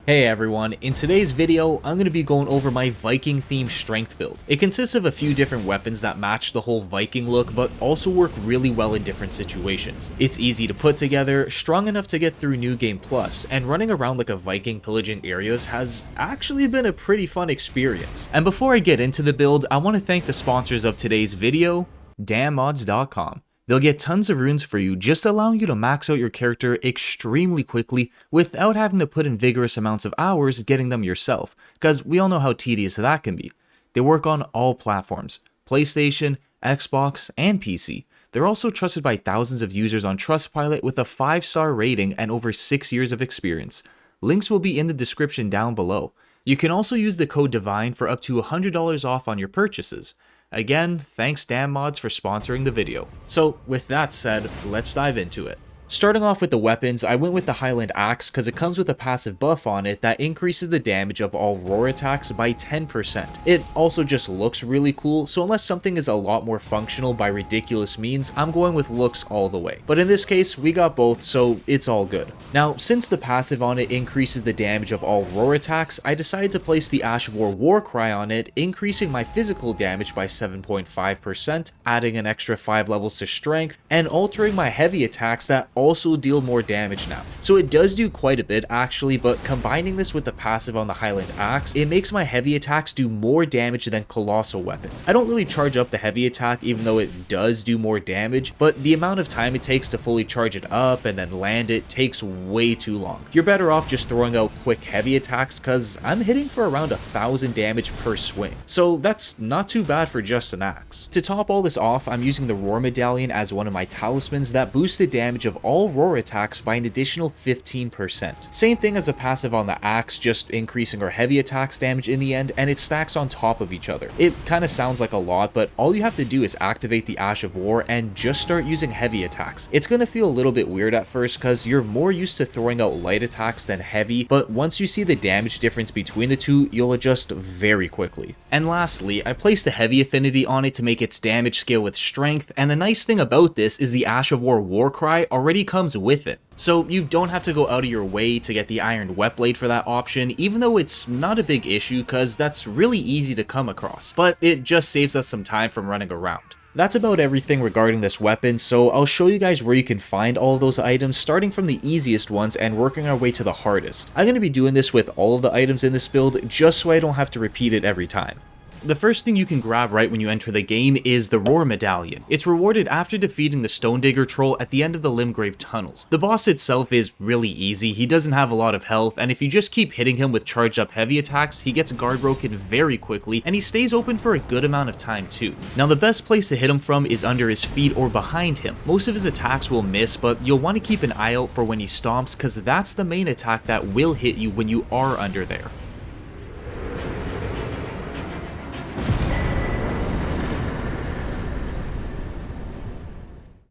Hey everyone, in today's video, I'm going to be going over my Viking themed strength build. It consists of a few different weapons that match the whole Viking look, but also work really well in different situations. It's easy to put together, strong enough to get through New Game Plus, and running around like a Viking pillaging areas has actually been a pretty fun experience. And before I get into the build, I want to thank the sponsors of today's video, damnmods.com. They'll get tons of runes for you, just allowing you to max out your character extremely quickly without having to put in vigorous amounts of hours getting them yourself, because we all know how tedious that can be. They work on all platforms, PlayStation, Xbox, and PC. They're also trusted by thousands of users on Trustpilot with a 5-star rating and over 6 years of experience. Links will be in the description down below. You can also use the code DIVINE for up to $100 off on your purchases. Again, thanks DamnMods for sponsoring the video. So with that said, let's dive into it. Starting off with the weapons, I went with the Highland Axe because it comes with a passive buff on it that increases the damage of all roar attacks by 10%. It also just looks really cool, so unless something is a lot more functional by ridiculous means, I'm going with looks all the way. But in this case, we got both, so it's all good. Now, since the passive on it increases the damage of all roar attacks, I decided to place the Ash of War Cry on it, increasing my physical damage by 7.5%, adding an extra 5 levels to strength, and altering my heavy attacks that also deal more damage now. So it does do quite a bit actually, but combining this with the passive on the Highland Axe, it makes my heavy attacks do more damage than colossal weapons. I don't really charge up the heavy attack even though it does do more damage, but the amount of time it takes to fully charge it up and then land it takes way too long. You're better off just throwing out quick heavy attacks because I'm hitting for around 1,000 damage per swing. So that's not too bad for just an axe. To top all this off, I'm using the Roar Medallion as one of my talismans that boosts the damage of all roar attacks by an additional 15%. Same thing as a passive on the axe, just increasing our heavy attacks damage in the end, and it stacks on top of each other. It kind of sounds like a lot, but all you have to do is activate the Ash of War and just start using heavy attacks. It's going to feel a little bit weird at first because you're more used to throwing out light attacks than heavy, but once you see the damage difference between the two, you'll adjust very quickly. And lastly, I placed the heavy affinity on it to make its damage scale with strength, and the nice thing about this is the Ash of War Cry already comes with it. So you don't have to go out of your way to get the Iron Whetblade for that option, even though it's not a big issue because that's really easy to come across, but it just saves us some time from running around. That's about everything regarding this weapon, so I'll show you guys where you can find all of those items, starting from the easiest ones and working our way to the hardest. I'm going to be doing this with all of the items in this build, just so I don't have to repeat it every time. The first thing you can grab right when you enter the game is the Roar Medallion. It's rewarded after defeating the Stone Digger troll at the end of the Limgrave tunnels. The boss itself is really easy, he doesn't have a lot of health, and if you just keep hitting him with charged up heavy attacks, he gets guard broken very quickly, and he stays open for a good amount of time too. Now the best place to hit him from is under his feet or behind him. Most of his attacks will miss, but you'll want to keep an eye out for when he stomps, because that's the main attack that will hit you when you are under there.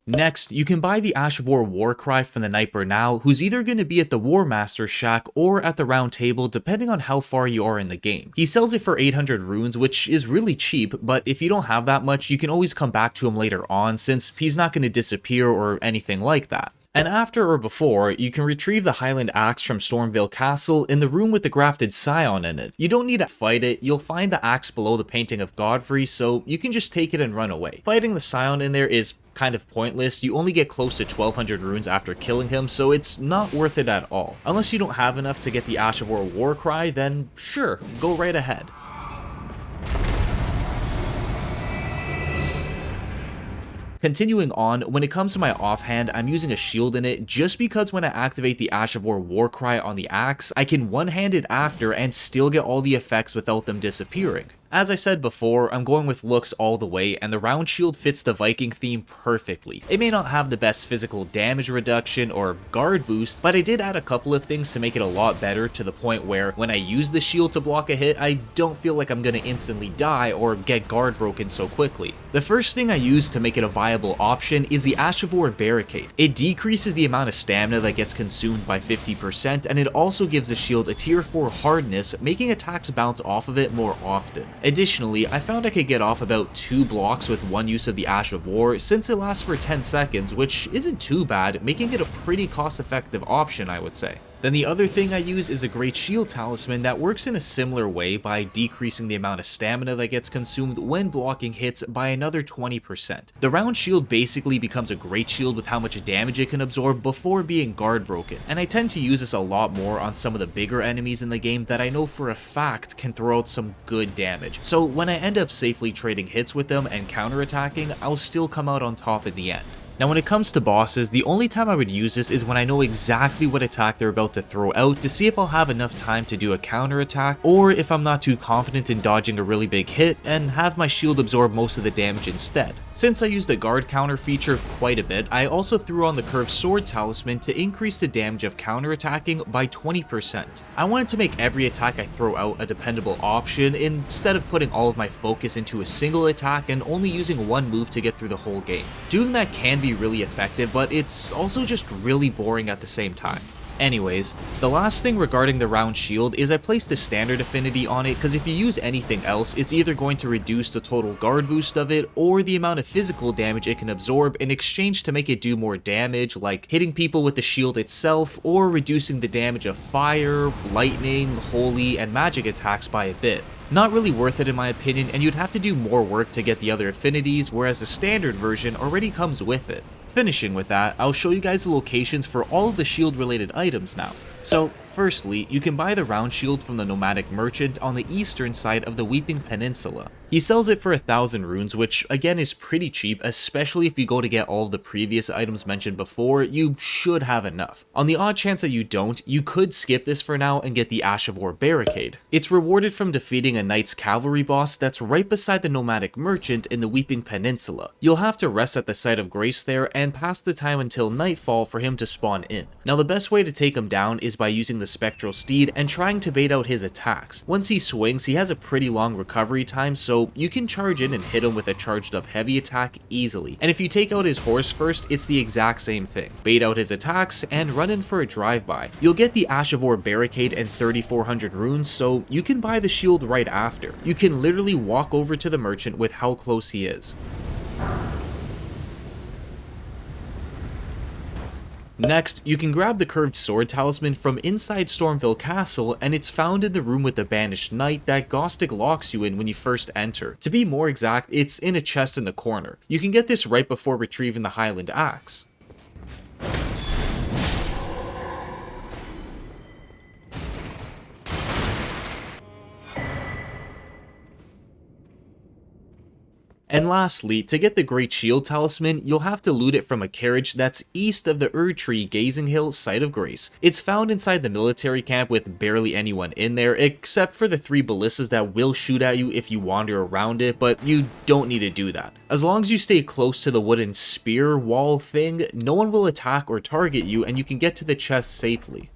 Next, you can buy the Ash of War Cry from the Knight Bernal, who's either going to be at the War Master's shack or at the Round Table, depending on how far you are in the game. He sells it for 800 runes, which is really cheap, but if you don't have that much, you can always come back to him later on, since he's not going to disappear or anything like that. And after or before, you can retrieve the Highland Axe from Stormvale Castle in the room with the grafted scion in it. You don't need to fight it, you'll find the axe below the painting of Godfrey, so you can just take it and run away. Fighting the scion in there is kind of pointless. You only get close to 1200 runes after killing him, so it's not worth it at all. Unless you don't have enough to get the Ash of War Cry, then sure, go right ahead. Continuing on, when it comes to my offhand, I'm using a shield in it just because when I activate the Ash of War Cry on the axe, I can one-hand it after and still get all the effects without them disappearing. As I said before, I'm going with looks all the way, and the round shield fits the Viking theme perfectly. It may not have the best physical damage reduction or guard boost, but I did add a couple of things to make it a lot better, to the point where when I use the shield to block a hit, I don't feel like I'm gonna instantly die or get guard broken so quickly. The first thing I used to make it a viable option is the Ash of War Barricade. It decreases the amount of stamina that gets consumed by 50%, and it also gives the shield a tier 4 hardness, making attacks bounce off of it more often. Additionally, I found I could get off about 2 blocks with one use of the Ash of War, since it lasts for 10 seconds, which isn't too bad, making it a pretty cost-effective option, I would say. Then the other thing I use is a Great Shield Talisman that works in a similar way by decreasing the amount of stamina that gets consumed when blocking hits by another 20%. The round shield basically becomes a Great Shield with how much damage it can absorb before being guard broken, and I tend to use this a lot more on some of the bigger enemies in the game that I know for a fact can throw out some good damage. So when I end up safely trading hits with them and counterattacking, I'll still come out on top in the end. Now when it comes to bosses, the only time I would use this is when I know exactly what attack they're about to throw out to see if I'll have enough time to do a counterattack, or if I'm not too confident in dodging a really big hit and have my shield absorb most of the damage instead. Since I used the guard counter feature quite a bit, I also threw on the curved sword talisman to increase the damage of counterattacking by 20%. I wanted to make every attack I throw out a dependable option instead of putting all of my focus into a single attack and only using one move to get through the whole game. Doing that can be really effective, but it's also just really boring at the same time. Anyways, the last thing regarding the round shield is I placed a standard affinity on it because if you use anything else, it's either going to reduce the total guard boost of it or the amount of physical damage it can absorb in exchange to make it do more damage, like hitting people with the shield itself or reducing the damage of fire, lightning, holy, and magic attacks by a bit. Not really worth it in my opinion, and you'd have to do more work to get the other affinities, whereas the standard version already comes with it. Finishing with that, I'll show you guys the locations for all of the shield related items now. So, firstly, you can buy the round shield from the nomadic merchant on the eastern side of the Weeping Peninsula. He sells it for 1,000 runes, which again is pretty cheap, especially if you go to get all of the previous items mentioned before. You should have enough. On the odd chance that you don't, you could skip this for now and get the Ash of War barricade. It's rewarded from defeating a Knight's Cavalry boss that's right beside the nomadic merchant in the Weeping Peninsula. You'll have to rest at the site of grace there and pass the time until nightfall for him to spawn in. Now the best way to take him down is by using the Spectral Steed and trying to bait out his attacks. Once he swings, he has a pretty long recovery time, so you can charge in and hit him with a charged up heavy attack easily. And if you take out his horse first, it's the exact same thing. Bait out his attacks and run in for a drive-by. You'll get the Ash of War barricade and 3,400 runes, so you can buy the shield right after. You can literally walk over to the merchant with how close he is. Next, you can grab the curved sword talisman from inside Stormville Castle, and it's found in the room with the banished knight that Gostic locks you in when you first enter. To be more exact, it's in a chest in the corner. You can get this right before retrieving the Highland Axe. And lastly, to get the Great Shield Talisman, you'll have to loot it from a carriage that's east of the Tree Gazing Hill Site of Grace. It's found inside the military camp with barely anyone in there, except for the 3 ballistas that will shoot at you if you wander around it, but you don't need to do that. As long as you stay close to the wooden spear wall thing, no one will attack or target you and you can get to the chest safely.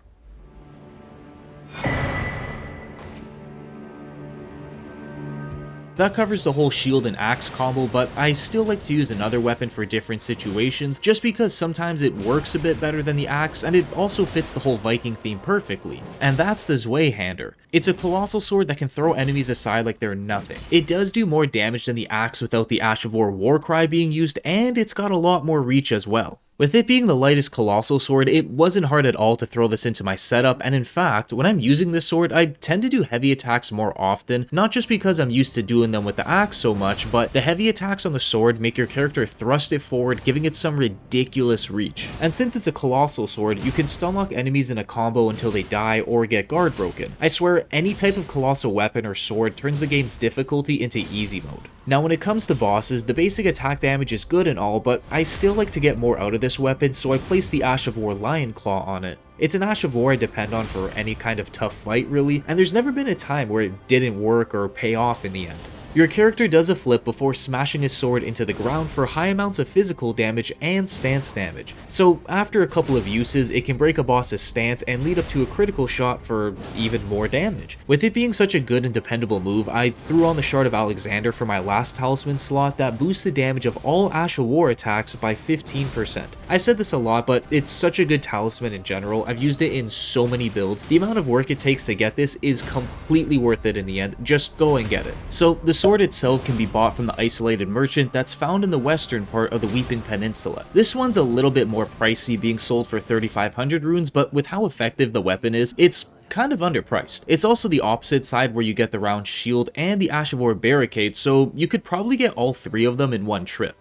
That covers the whole shield and axe combo, but I still like to use another weapon for different situations, just because sometimes it works a bit better than the axe, and it also fits the whole Viking theme perfectly. And that's the Zweihander. It's a colossal sword that can throw enemies aside like they're nothing. It does do more damage than the axe without the Ash of War Warcry being used, and it's got a lot more reach as well. With it being the lightest colossal sword, it wasn't hard at all to throw this into my setup, and in fact, when I'm using this sword, I tend to do heavy attacks more often, not just because I'm used to doing them with the axe so much, but the heavy attacks on the sword make your character thrust it forward, giving it some ridiculous reach. And since it's a colossal sword, you can stun lock enemies in a combo until they die or get guard broken. I swear, any type of colossal weapon or sword turns the game's difficulty into easy mode. Now when it comes to bosses, the basic attack damage is good and all, but I still like to get more out of this weapon, so I placed the Ash of War Lion Claw on it. It's an Ash of War I depend on for any kind of tough fight really, and there's never been a time where it didn't work or pay off in the end. Your character does a flip before smashing his sword into the ground for high amounts of physical damage and stance damage. So after a couple of uses, it can break a boss's stance and lead up to a critical shot for even more damage. With it being such a good and dependable move, I threw on the Shard of Alexander for my last talisman slot that boosts the damage of all Ash of War attacks by 15%. I said this a lot, but it's such a good talisman in general. I've used it in so many builds. The amount of work it takes to get this is completely worth it in the end. Just go and get it. So the sword sword itself can be bought from the isolated merchant that's found in the western part of the Weeping Peninsula. This one's a little bit more pricey, being sold for 3,500 runes, but with how effective the weapon is, it's kind of underpriced. It's also the opposite side where you get the round shield and the Ash of War barricade, so you could probably get all three of them in one trip.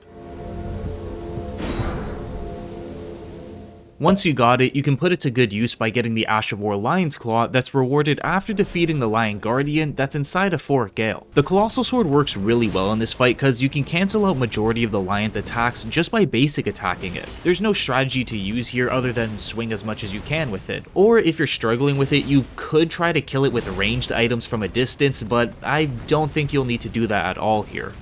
Once you got it, you can put it to good use by getting the Ash of War Lion's Claw that's rewarded after defeating the Lion Guardian that's inside a Fort Gale. The Colossal Sword works really well in this fight because you can cancel out majority of the Lion's attacks just by basic attacking it. There's no strategy to use here other than swing as much as you can with it. Or if you're struggling with it, you could try to kill it with ranged items from a distance, but I don't think you'll need to do that at all here.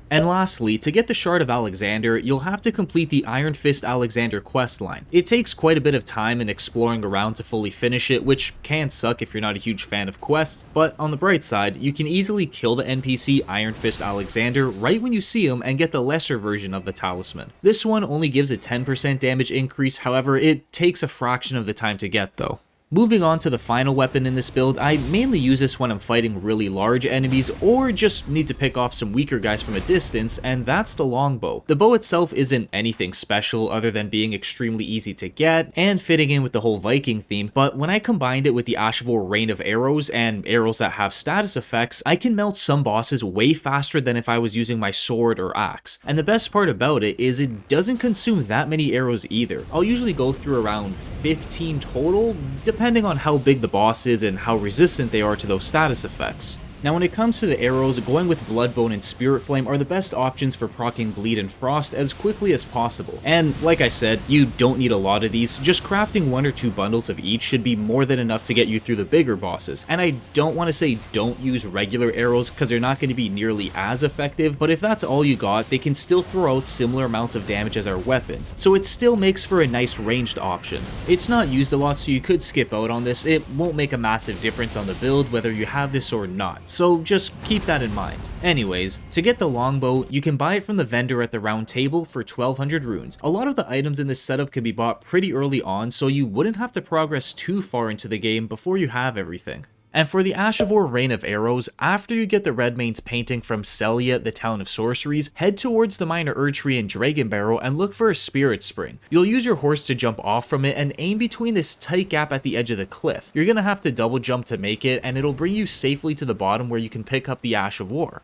And lastly, to get the Shard of Alexander, you'll have to complete the Iron Fist Alexander questline. It takes quite a bit of time and exploring around to fully finish it, which can suck if you're not a huge fan of quests, but on the bright side, you can easily kill the NPC Iron Fist Alexander right when you see him and get the lesser version of the talisman. This one only gives a 10% damage increase, however, it takes a fraction of the time to get though. Moving on to the final weapon in this build, I mainly use this when I'm fighting really large enemies or just need to pick off some weaker guys from a distance, and that's the Longbow. The bow itself isn't anything special other than being extremely easy to get and fitting in with the whole Viking theme, but when I combined it with the Ash of War Rain of Arrows and arrows that have status effects, I can melt some bosses way faster than if I was using my sword or axe. And the best part about it is it doesn't consume that many arrows either. I'll usually go through around 15 total, depending on how big the boss is and how resistant they are to those status effects. Now when it comes to the arrows, going with Bloodbone and Spirit Flame are the best options for proccing Bleed and Frost as quickly as possible. And like I said, you don't need a lot of these, just crafting 1 or 2 bundles of each should be more than enough to get you through the bigger bosses. And I don't want to say don't use regular arrows because they're not going to be nearly as effective, but if that's all you got, they can still throw out similar amounts of damage as our weapons, so it still makes for a nice ranged option. It's not used a lot, so you could skip out on this. It won't make a massive difference on the build whether you have this or not, so just keep that in mind. Anyways, to get the Longbow, you can buy it from the vendor at the round table for 1200 runes. A lot of the items in this setup can be bought pretty early on, so you wouldn't have to progress too far into the game before you have everything. And for the Ash of War Rain of Arrows, after you get the Redmane's painting from Celia, the Town of Sorceries, head towards the Minor Erdtree and Dragon Barrow and look for a Spirit Spring. You'll use your horse to jump off from it and aim between this tight gap at the edge of the cliff. You're gonna have to double jump to make it, and it'll bring you safely to the bottom where you can pick up the Ash of War.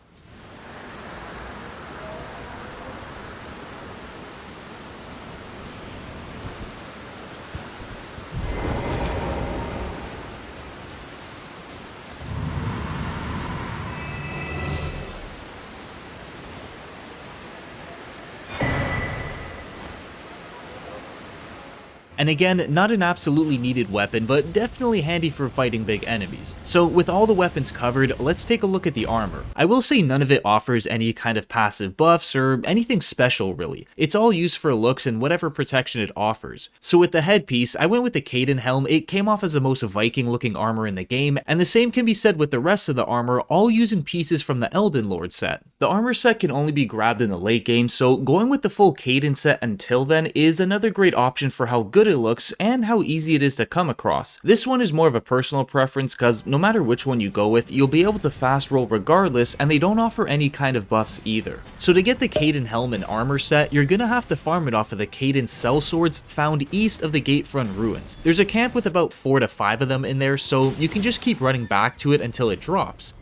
And again, not an absolutely needed weapon, but definitely handy for fighting big enemies. So with all the weapons covered, let's take a look at the armor. I will say none of it offers any kind of passive buffs or anything special really. It's all used for looks and whatever protection it offers. So with the headpiece, I went with the Caden helm. It came off as the most Viking looking armor in the game, and the same can be said with the rest of the armor, all using pieces from the Elden Lord set. The armor set can only be grabbed in the late game, so going with the full Caden set until then is another great option for how good it looks and how easy it is to come across. This one is more of a personal preference because no matter which one you go with, you'll be able to fast roll regardless, and they don't offer any kind of buffs either. So to get the Caden helm and armor set, you're gonna have to farm it off of the Caden cell swords found east of the Gatefront ruins. There's a camp with about 4 to 5 of them in there, so you can just keep running back to it until it drops.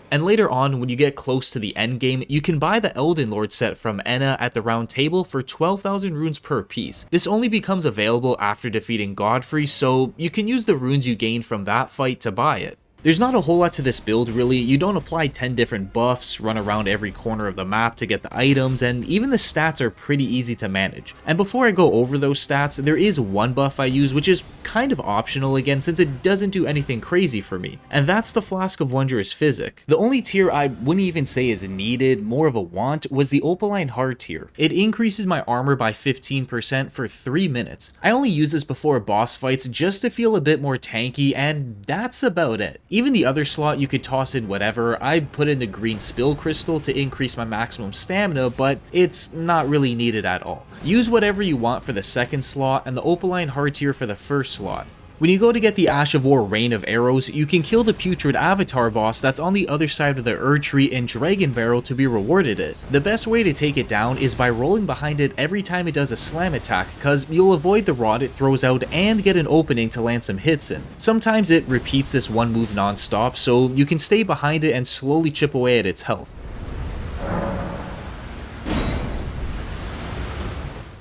And later on, when you get close to the end game, you can buy the Elden Lord set from Enna at the round table for 12,000 runes per piece. This only becomes available after defeating Godfrey, so you can use the runes you gained from that fight to buy it. There's not a whole lot to this build really. You don't apply 10 different buffs, run around every corner of the map to get the items, and even the stats are pretty easy to manage. And before I go over those stats, there is one buff I use which is kind of optional again since it doesn't do anything crazy for me, and that's the Flask of Wondrous Physic. The only tier I wouldn't even say is needed, more of a want, was the Opaline Hard tier. It increases my armor by 15% for 3 minutes. I only use this before boss fights just to feel a bit more tanky, and that's about it. Even the other slot you could toss in whatever. I put in the green spill crystal to increase my maximum stamina, but it's not really needed at all. Use whatever you want for the second slot and the opaline hard tier for the first slot. When you go to get the Ash of War Rain of Arrows, you can kill the Putrid Avatar boss that's on the other side of the Erd Tree in Dragon Barrel to be rewarded it. The best way to take it down is by rolling behind it every time it does a slam attack, cause you'll avoid the rod it throws out and get an opening to land some hits in. Sometimes it repeats this one move non-stop, so you can stay behind it and slowly chip away at its health.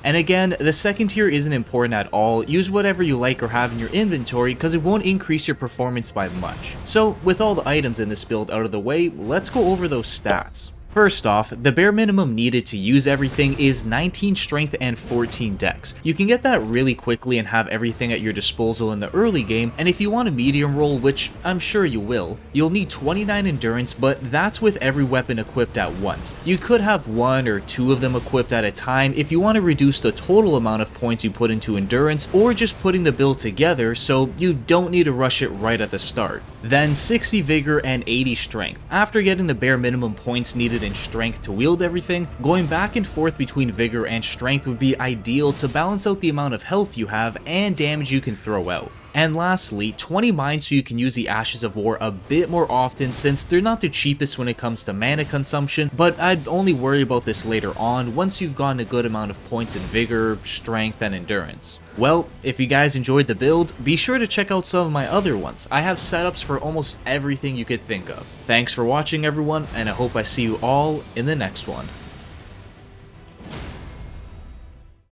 And again, the second tier isn't important at all. Use whatever you like or have in your inventory because it won't increase your performance by much. So with all the items in this build out of the way, let's go over those stats. First off, the bare minimum needed to use everything is 19 strength and 14 dex. You can get that really quickly and have everything at your disposal in the early game, and if you want a medium roll, which I'm sure you will, you'll need 29 endurance, but that's with every weapon equipped at once. You could have 1 or 2 of them equipped at a time if you want to reduce the total amount of points you put into endurance, or just putting the build together so you don't need to rush it right at the start. Then 60 vigor and 80 strength. After getting the bare minimum points needed in strength to wield everything, going back and forth between vigor and strength would be ideal to balance out the amount of health you have and damage you can throw out. And lastly, 20 mines so you can use the Ashes of War a bit more often since they're not the cheapest when it comes to mana consumption, but I'd only worry about this later on once you've gotten a good amount of points in vigor, strength, and endurance. Well, if you guys enjoyed the build, be sure to check out some of my other ones. I have setups for almost everything you could think of. Thanks for watching everyone, and I hope I see you all in the next one.